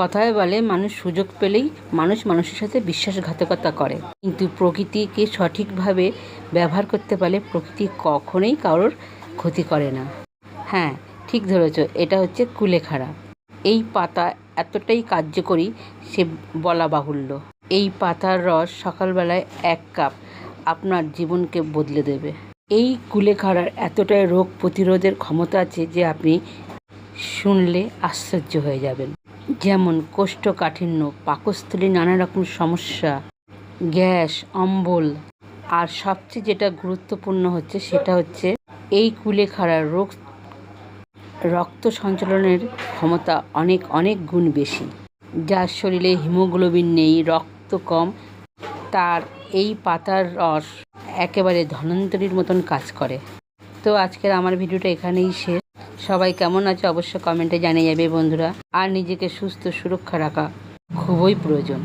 কথায় বলে মানুষ সুযোগ পেলেই মানুষ মানুষের সাথে বিশ্বাসঘাতকতা করে, কিন্তু প্রকৃতিকে সঠিকভাবে ব্যবহার করতে পারলে প্রকৃতি কখনোই কারোর ক্ষতি করে না। হ্যাঁ, ঠিক ধরেছ, এটা হচ্ছে কুলেখাড়া। এই পাতা এতটাই কার্যকরী সে বলা বাহুল্য। এই পাতার রস সকালবেলায় 1 কাপ আপনার জীবনকে বদলে দেবে। এই কুলেখাড়ার এতটাই রোগ প্রতিরোধের ক্ষমতা আছে যে আপনি শুনলে আশ্চর্য হয়ে যাবেন। যেমন কোষ্ঠকাঠিন্য, পাকস্থলী, নানা রকম সমস্যা, গ্যাস, অম্বল, আর সবচেয়ে যেটা গুরুত্বপূর্ণ হচ্ছে সেটা হচ্ছে এই কুলেখাড়ার রক্ত সঞ্চালনের ক্ষমতা অনেক অনেক গুণ বেশি। যার শরীরে হিমোগ্লোবিন নেই, রক্ত কম, তার এই পাতার রস একেবারে ধন্বন্তরীর মতন কাজ করে। তো আজকের আমার ভিডিওটা এখানেই শেষ। সবাই কেমন আছে অবশ্য কমেন্টে জানিয়ে যাবে বন্ধুরা। আর নিজেকে সুস্থ সুরক্ষা রাখা খুবই প্রয়োজন।